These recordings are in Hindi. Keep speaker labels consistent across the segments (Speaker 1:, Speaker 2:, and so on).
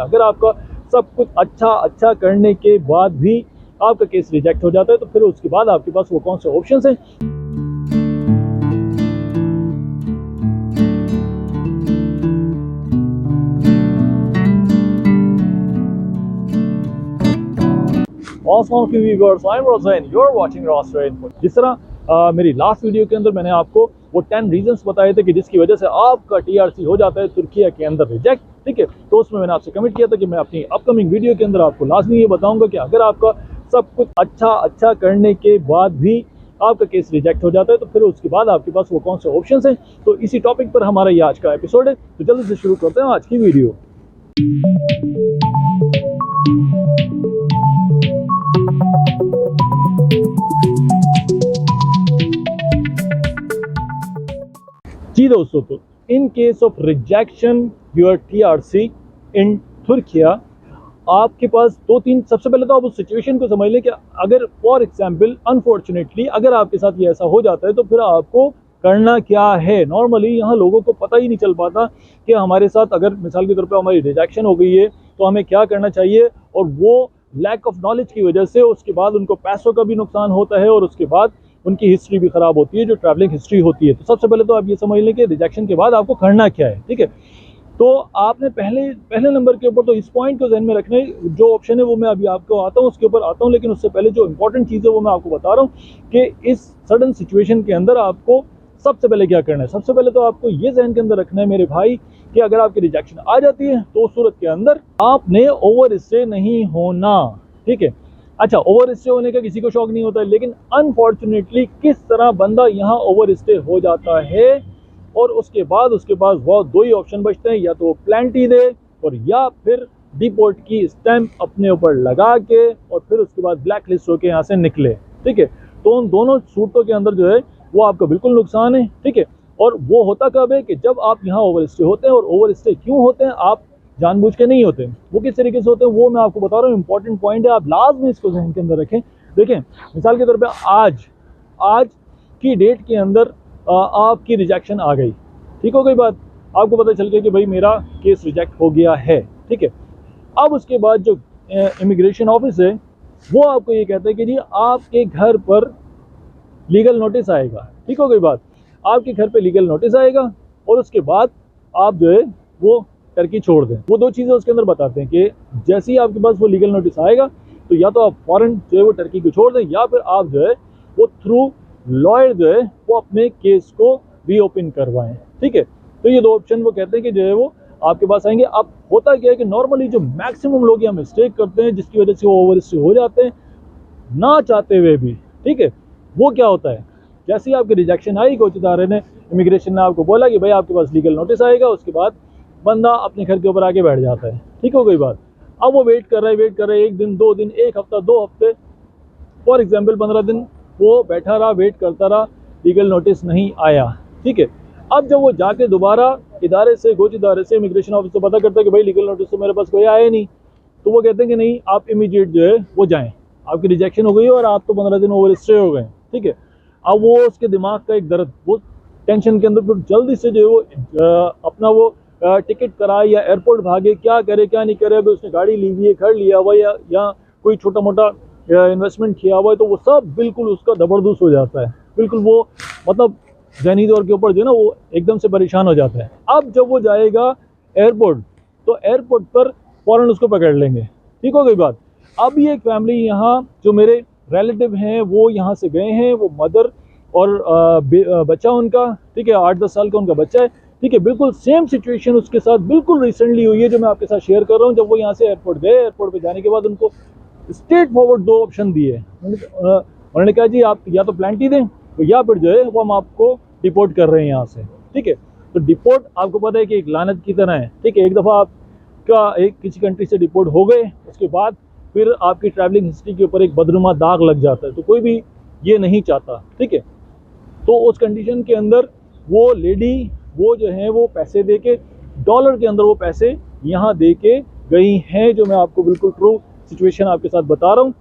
Speaker 1: अगर आपका सब कुछ अच्छा करने के बाद भी आपका केस रिजेक्ट हो जाता है तो फिर उसके बाद आपके पास वो कौन से ऑप्शंस हैं। जिस तरह मेरी लास्ट वीडियो के अंदर मैंने आपको वो 10 रीजंस बताए थे कि जिसकी वजह से आपका टीआरसी हो जाता है तुर्की के अंदर रिजेक्ट, ठीक है। तो उसमें मैंने आपसे कमेंट किया था कि मैं अपनी अपकमिंग वीडियो के अंदर आपको लाजमी ये बताऊंगा कि अगर आपका सब कुछ अच्छा करने के बाद भी आपका केस रिजेक्ट हो जाता है तो फिर उसके बाद आपके पास वो कौन से ऑप्शंस हैं। तो इसी टॉपिक पर हमारा ये आज का एपिसोड है, तो जल्दी से शुरू करते हैं आज की वीडियो। जी दोस्तों, तो in case of rejection your TRC in तुर्की आपके पास दो तीन, सबसे पहले तो आप उस सिचुएशन को समझ लें कि अगर फॉर एग्जांपल अनफॉर्चुनेटली अगर आपके साथ ये ऐसा हो जाता है तो फिर आपको करना क्या है। नॉर्मली यहाँ लोगों को पता ही नहीं चल पाता कि हमारे साथ अगर मिसाल के तौर पे हमारी रिजेक्शन हो गई है तो हमें क्या करना चाहिए, और वो लैक ऑफ नॉलेज की वजह से उसके बाद उनको पैसों का भी नुकसान होता है और उसके बाद उनकी हिस्ट्री भी ख़राब होती है, जो ट्रैवलिंग हिस्ट्री होती है। तो सबसे पहले तो आप ये समझ लें कि रिजेक्शन के बाद आपको करना क्या है, ठीक है। तो आपने पहले नंबर के ऊपर तो इस पॉइंट को ध्यान में रखना है, जो ऑप्शन है वो मैं अभी आपको आता हूँ उसके ऊपर आता हूँ, लेकिन उससे पहले जो इंपॉर्टेंट चीज़ है वो मैं आपको बता रहा हूँ कि इस सडन सिचुएशन के अंदर आपको सबसे पहले क्या करना है। सबसे पहले तो आपको ये ध्यान के अंदर रखना है मेरे भाई कि अगर आपकी रिजेक्शन आ जाती है तो उस सूरत के अंदर आपने ओवर स्टे नहीं होना, ठीक है। अच्छा, ओवर स्टे होने का किसी को शौक नहीं होता है, लेकिन अनफॉर्चुनेटली किस तरह बंदा यहाँ ओवर स्टे हो जाता है और उसके बाद उसके पास बहुत दो ही ऑप्शन बचते हैं, या तो प्लेंटी दे और या फिर डिपोर्ट की स्टैंप अपने ऊपर लगा के और फिर उसके बाद ब्लैक लिस्ट होकर यहाँ से निकले, ठीक है। तो उन दोनों सूरतों के अंदर जो है वो आपका बिल्कुल नुकसान है, ठीक है। और वो होता कब है कि जब आप यहाँ ओवर स्टे होते हैं, और ओवर स्टे क्यों होते हैं, आप जानबूझ के नहीं होते, वो किस तरीके से होते हैं वो मैं आपको बता रहा हूँ। इंपॉर्टेंट पॉइंट है, आप लाजमी इसको ध्यान के अंदर रखें। देखें, मिसाल के तौर पे आज की डेट के अंदर आपकी रिजेक्शन आ गई, ठीक हो गई बात, आपको पता चल गया कि भाई मेरा केस रिजेक्ट हो गया है, ठीक है। अब उसके बाद जो इमिग्रेशन ऑफिस है वो आपको ये कहता है कि जी आपके घर पर लीगल नोटिस आएगा, ठीक हो गई बात, आपके घर पे लीगल नोटिस आएगा और उसके बाद आप जो है वो टर्की छोड़ दें। वो दो चीज़ें उसके अंदर बताते हैं कि जैसे ही आपके पास वो लीगल नोटिस आएगा तो या तो आप फॉरेन जो है वो टर्की को छोड़ दें, या फिर आप जो है वो थ्रू लॉयर जो है वो अपने केस को रीओपन करवाएं, ठीक है। तो ये दो ऑप्शन वो कहते हैं कि जो है वो आपके पास आएंगे। अब होता क्या है कि नॉर्मली जो मैक्सिमम लोग यहाँ मिस्टेक करते हैं जिसकी वजह से वो ओवर स्टे हो जाते हैं ना चाहते हुए भी, ठीक है। वो क्या होता है, जैसे ही आपकी रिजेक्शन आई, कोच इदारे ने, इमिग्रेशन ने आपको बोला कि भाई आपके पास लीगल नोटिस आएगा, उसके बाद बंदा अपने घर के ऊपर आके बैठ जाता है, ठीक हो गई बात। अब वो वेट कर रहा है, एक दिन, 2 दिन, एक हफ्ता, 2 हफ्ते, फॉर एग्जाम्पल 15 दिन वो बैठा रहा, वेट करता रहा, लीगल नोटिस नहीं आया, ठीक है। अब जब वो जाके दोबारा इदारे से, गोच इदारे से, इमिग्रेशन ऑफिस से पता करता है कि भाई लीगल नोटिस तो मेरे पास कोई आया नहीं, तो वो कहते हैं कि नहीं आप इमीडिएट जो है वो जाएँ, आपकी रिजेक्शन हो गई और आप तो 15 दिन ओवर स्टे हो गए, ठीक है। अब वो उसके दिमाग का एक दर्द, वो टेंशन के अंदर फिर जल्दी से जो है वो अपना वो टिकट कराए या एयरपोर्ट भागे, क्या करे क्या नहीं करे, अगर उसने गाड़ी ली हुई है, घर लिया हुआ या कोई छोटा मोटा इन्वेस्टमेंट किया हुआ है, तो वो सब बिल्कुल उसका जबरदस्त हो जाता है, बिल्कुल वो मतलब ज़हनी तौर के ऊपर जो है ना वो एकदम से परेशान हो जाता है। अब जब वो जाएगा एयरपोर्ट तो एयरपोर्ट पर फ़ौरन उसको पकड़ लेंगे, ठीक हो गई बात। अब ये एक फैमिली यहाँ जो मेरे रिलेटिव हैं वो यहाँ से गए हैं, वो मदर और बच्चा उनका, ठीक है, 8-10 साल का उनका बच्चा है, ठीक है। बिल्कुल सेम सिचुएशन उसके साथ बिल्कुल रिसेंटली हुई है जो मैं आपके साथ शेयर कर रहा हूँ। जब वो यहाँ से एयरपोर्ट गए, एयरपोर्ट पे जाने के बाद उनको स्ट्रेट फॉरवर्ड 2 ऑप्शन दिए। उन्होंने कहा जी आप या तो प्लेंटी दें तो या फिर जो है वो हम आपको डिपोर्ट कर रहे हैं यहाँ से, ठीक है। तो डिपोर्ट आपको पता है कि एक लानत की तरह है, ठीक है। एक दफ़ा आपका एक किसी कंट्री से डिपोर्ट हो गए, उसके बाद फिर आपकी ट्रैवलिंग हिस्ट्री के ऊपर एक बदनुमा दाग लग जाता है, तो कोई भी ये नहीं चाहता, ठीक है। तो उस कंडीशन के अंदर वो लेडी वो जो है वो पैसे दे के, डॉलर के अंदर वो पैसे यहाँ दे के गई हैं, जो मैं आपको बिल्कुल ट्रू सिचुएशन आपके साथ बता रहा हूँ।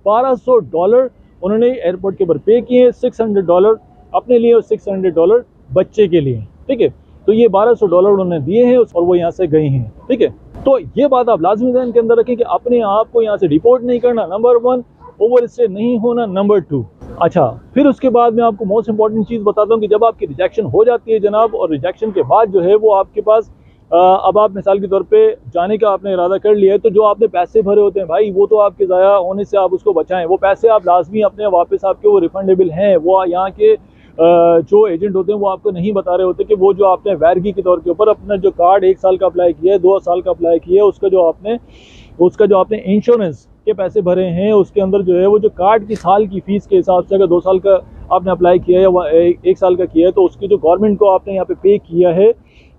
Speaker 1: $1200 उन्होंने एयरपोर्ट के ऊपर पे किए, $600 अपने लिए और $600 बच्चे के लिए, ठीक है। तो ये $1200 उन्होंने दिए हैं और वो यहाँ से गई हैं, ठीक है। तो ये बात आप लाजमी ध्यान के अंदर रखें कि अपने आप को यहाँ से डिपोर्ट नहीं करना, नंबर 1, ओवर स्टे नहीं होना, नंबर 2। अच्छा, फिर उसके बाद मैं आपको मोस्ट इंपॉर्टेंट चीज़ बताता हूँ कि जब आपकी रिजेक्शन हो जाती है जनाब, और रिजेक्शन के बाद जो है वो आपके पास अब आप मिसाल के तौर पे जाने का आपने इरादा कर लिया है, तो जो आपने पैसे भरे होते हैं भाई, वो तो आपके ज़ाया होने से आप उसको बचाएं। वो पैसे आप लाजमी अपने वापस, आपके वो रिफंडेबल हैं। वो यहाँ के जो एजेंट होते हैं वो आपको नहीं बता रहे होते कि वो जो आपने वैरगी के तौर के ऊपर अपना जो कार्ड 1 साल का अप्लाई किया है, 2 साल का अप्लाई किया है, उसका जो आपने इंश्योरेंस के पैसे भरे हैं, उसके अंदर जो है वो जो कार्ड की साल की फ़ीस के हिसाब से, अगर 2 साल का आपने अप्लाई किया है या 1 साल का किया है, तो उसकी जो गवर्नमेंट को आपने यहाँ पे पे किया है,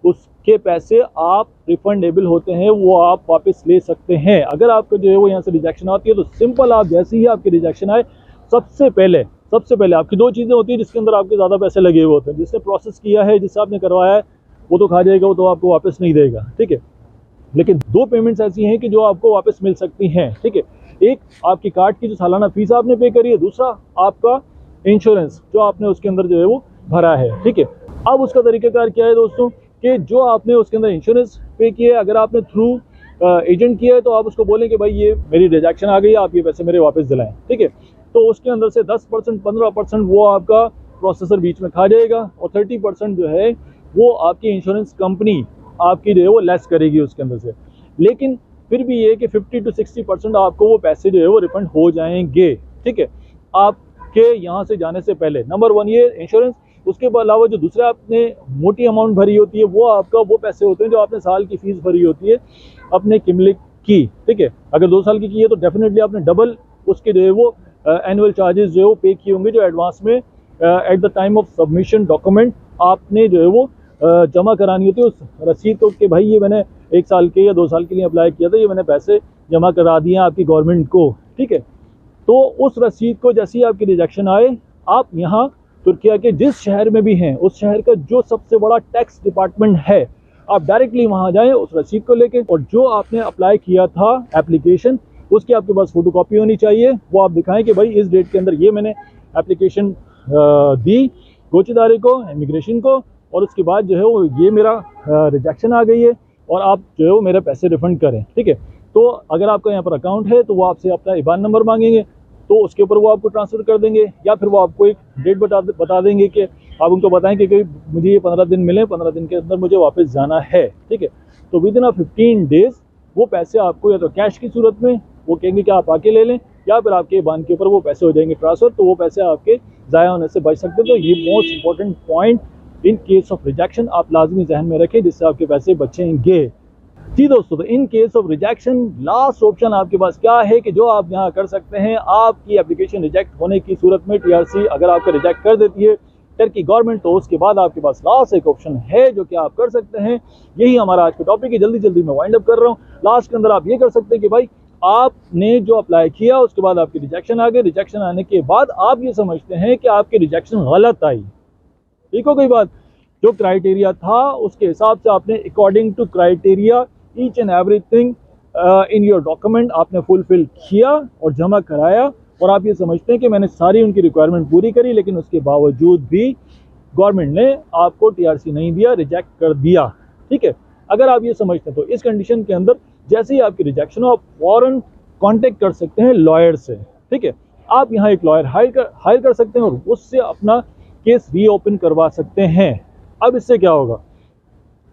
Speaker 1: उसके पैसे आप रिफंडेबल होते हैं, वो आप वापस ले सकते हैं। अगर आपको जो है वो यहाँ से रिजेक्शन आती है, तो सिंपल, आप जैसे ही आपकी रिजेक्शन आए, सबसे पहले आपकी 2 चीज़ें होती हैं जिसके अंदर आपके ज़्यादा पैसे लगे हुए होते हैं। जिसने प्रोसेस किया है, जिससे आपने करवाया है, वो तो खा जाएगा, वो तो आपको वापस नहीं देगा, ठीक है। लेकिन 2 पेमेंट्स ऐसी हैं कि जो आपको वापस मिल सकती हैं, ठीक है। एक आपकी कार्ड की जो सालाना फीस आपने पे करी है, दूसरा आपका इंश्योरेंस जो आपने उसके अंदर जो है वो भरा है, ठीक है। अब उसका तरीक़ाकार क्या है दोस्तों, कि जो आपने उसके अंदर इंश्योरेंस पे किया है, अगर आपने थ्रू एजेंट किया है, तो आप उसको बोलें कि भाई ये मेरी रिजेक्शन आ गई है, आप ये पैसे मेरे वापस दिलाएं, ठीक है। तो उसके अंदर से 10%, 15% वो आपका प्रोसेसर बीच में खा जाएगा, और 30% जो है वो आपकी इंश्योरेंस कंपनी आपकी जो है वो लेस करेगी उसके अंदर से। लेकिन फिर भी ये कि 50 to 60% आपको वो पैसे जो है वो रिफंड हो जाएंगे, ठीक है, आपके यहाँ से जाने से पहले। नंबर 1 ये इंश्योरेंस। उसके अलावा जो दूसरा आपने मोटी अमाउंट भरी होती है, वो आपका वो पैसे होते हैं जो आपने साल की फीस भरी होती है अपने किमलिक की, ठीक है। अगर 2 साल की है तो डेफिनेटली आपने डबल उसके जो है वो एनुअल चार्जेस जो है वो पे किए होंगे, जो एडवांस में at the time of submission document आपने जो है वो जमा करानी होती है उस रसीद को, कि भाई ये मैंने 1 साल के या 2 साल के लिए अप्लाई किया था, ये मैंने पैसे जमा करा दिए हैं आपकी गवर्नमेंट को, ठीक है। तो उस रसीद को जैसे ही आपकी रिजेक्शन आए, आप यहाँ तुर्किया के जिस शहर में भी हैं, उस शहर का जो सबसे बड़ा टैक्स डिपार्टमेंट है, आप डायरेक्टली वहाँ जाएं उस रसीद को लेके, और जो आपने अप्लाई किया था एप्लीकेशन, उसकी आपके पास फोटोकॉपी होनी चाहिए। वो आप दिखाएं कि भाई इस डेट के अंदर ये मैंने एप्लीकेशन दी गोचेदारे को, इमिग्रेशन को, और उसके बाद जो है वो ये मेरा रिजेक्शन आ गई है, और आप जो है वो मेरे पैसे रिफ़ंड करें, ठीक है। तो अगर आपका यहाँ पर अकाउंट है, तो वो आपसे अपना IBAN नंबर मांगेंगे, तो उसके ऊपर वो आपको ट्रांसफ़र कर देंगे, या फिर वो आपको एक डेट बता देंगे कि आप उनको बताएं कि मुझे ये 15 दिन मिले, 15 दिन के अंदर मुझे वापस जाना है, ठीक है। तो विद इन 15 डेज़ वो पैसे आपको या तो कैश की सूरत में वो कहेंगे कि आप आके ले लें, या फिर आपके IBAN के ऊपर वो पैसे हो जाएंगे ट्रांसफ़र, तो वो पैसे आपके ज़ाया होने से बच सकते हैं। तो ये most important point in case of rejection आप लाजमी जहन में रखें, जिससे आपके पैसे बचेंगे। जी दोस्तों, तो in case of rejection last option आपके पास क्या है कि जो आप यहाँ कर सकते हैं, आपकी एप्लीकेशन रिजेक्ट होने की सूरत में TRC अगर आपको रिजेक्ट कर देती है टर्की गवर्नमेंट, तो उसके बाद आपके पास लास्ट एक ऑप्शन है जो कि आप कर सकते हैं। यही हमारा आज का टॉपिक है, जल्दी जल्दी मैं वाइंड अप कर रहा हूँ। लास्ट के अंदर आप ये कर सकते हैं कि भाई आपने जो अप्लाई किया, उसके बाद आपकी रिजेक्शन आ गई, रिजेक्शन आने के बाद आप ये समझते हैं कि आपकी रिजेक्शन गलत आई, ठीक हो गई बात, जो क्राइटेरिया था उसके हिसाब से आपने according to criteria each and everything in your document आपने फुलफिल किया और जमा कराया, और आप ये समझते हैं कि मैंने सारी उनकी रिक्वायरमेंट पूरी करी, लेकिन उसके बावजूद भी गवर्नमेंट ने आपको TRC नहीं दिया, रिजेक्ट कर दिया, ठीक है। अगर आप ये समझते हैं, तो इस कंडीशन के अंदर जैसे ही आपकी रिजेक्शन हो, आप फ़ौरन कॉन्टेक्ट कर सकते हैं लॉयर से, ठीक है। आप यहाँ एक लॉयर हायर कर सकते हैं और उससे अपना केस रीओपन करवा सकते हैं। अब इससे क्या होगा,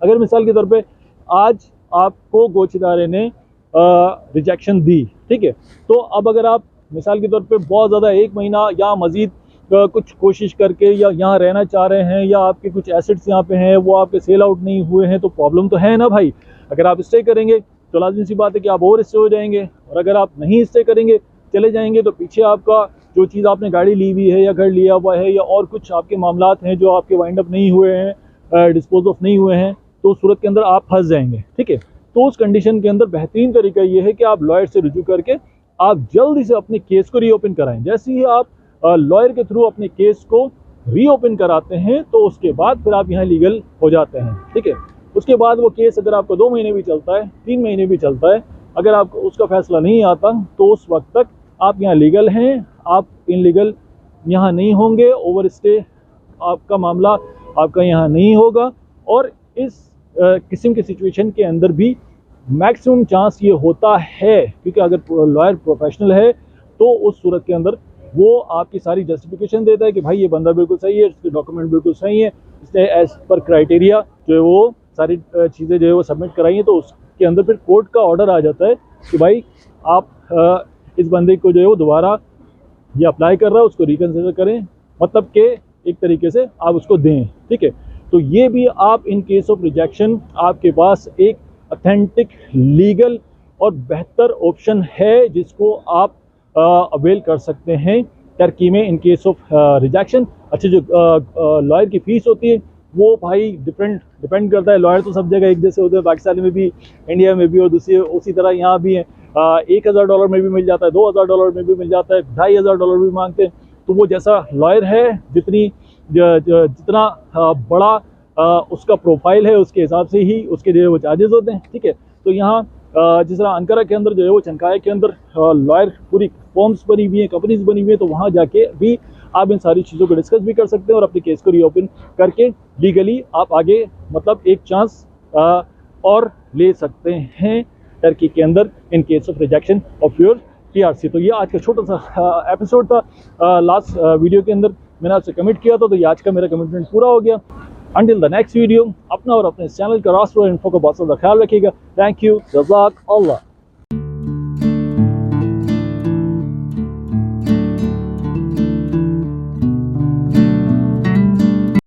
Speaker 1: अगर मिसाल के तौर पे आज आपको गोचेदारे ने रिजेक्शन दी, ठीक है, तो अब अगर आप मिसाल के तौर पे बहुत ज़्यादा 1 महीना या मज़ीद कुछ कोशिश करके या यहाँ रहना चाह रहे हैं, या आपके कुछ एसेट्स यहाँ पे हैं वो आपके सेल आउट नहीं हुए हैं, तो प्रॉब्लम तो है ना भाई। अगर आप स्टे करेंगे तो लाजमी सी बात है कि आप और स्टे हो जाएंगे, और अगर आप नहीं स्टे करेंगे, चले जाएंगे, तो पीछे आपका जो चीज़ आपने गाड़ी ली हुई है या घर लिया हुआ है या और कुछ आपके मामलात हैं जो आपके वाइंड अप नहीं हुए हैं, डिस्पोज ऑफ नहीं हुए हैं, तो उस सूरत के अंदर आप फंस जाएंगे, ठीक है। तो उस कंडीशन के अंदर बेहतरीन तरीका ये है कि आप लॉयर से रुजू करके आप जल्दी से अपने केस को रीओपन कराएं। जैसे ही आप लॉयर के थ्रू अपने केस को रीओपन कराते हैं, तो उसके बाद फिर आप यहाँ लीगल हो जाते हैं, ठीक है। उसके बाद वो केस अगर आपको 2 महीने भी चलता है, 3 महीने भी चलता है, अगर आपको उसका फैसला नहीं आता, तो उस वक्त तक आप यहाँ लीगल हैं, आप इनलीगल यहाँ नहीं होंगे, ओवर स्टे आपका मामला आपका यहाँ नहीं होगा, और इस किस्म की सिचुएशन के अंदर भी मैक्सिमम चांस ये होता है, क्योंकि अगर लॉयर प्रोफेशनल है तो उस सूरत के अंदर वो आपकी सारी जस्टिफिकेशन देता है कि भाई ये बंदा बिल्कुल सही है, इसके डॉक्यूमेंट बिल्कुल सही है, इसने एज पर क्राइटेरिया जो है वो सारी चीज़ें जो है वो सबमिट कराई हैं, तो उसके अंदर फिर कोर्ट का ऑर्डर आ जाता है कि भाई आप इस बंदे को जो है वो दोबारा ये अप्लाई कर रहा है उसको रिकन्सिडर करें, मतलब कि एक तरीके से आप उसको दें। ठीक है, तो ये भी आप इन केस ऑफ रिजेक्शन आपके पास एक ऑथेंटिक लीगल और बेहतर ऑप्शन है जिसको आप अवेल कर सकते हैं टर्की में इन केस ऑफ रिजेक्शन। अच्छा, जो लॉयर की फ़ीस होती है वो भाई डिपेंड करता है। लॉयर तो सब जगह एक जैसे होते हैं, पाकिस्तान में भी, इंडिया में भी, और दूसरी उसी तरह यहाँ भी हैं। $1000 में भी मिल जाता है, $2000 में भी मिल जाता है, $2500 भी मांगते हैं। तो वो जैसा लॉयर है, जितना बड़ा उसका प्रोफाइल है उसके हिसाब से ही उसके जो है वो चार्जेस होते हैं। ठीक है, तो यहाँ जिस तरह अंकारा के अंदर जो है वो चनकाया के अंदर लॉयर पूरी फॉर्म्स बनी हुई हैं, कंपनीज बनी हुई हैं, तो वहाँ जाके भी आप इन सारी चीज़ों को डिस्कस भी कर सकते हैं और अपने केस को रीओपन करके लीगली आप आगे मतलब एक चांस और ले सकते हैं टर्की के अंदर इन case of rejection of your TRC. तो ये आज का छोटा सा एपिसोड था। लास्ट वीडियो के अंदर मैंने आपसे कमिट किया था, तो ये आज का मेरा कमिटमेंट पूरा हो गया। अंटिल द नेक्स्ट वीडियो, अपना और अपने चैनल का रास्ट्रो इन्फो का बहुत ज़्यादा ख्याल रखिएगा। थैंक यू, जज़ाक अल्लाह।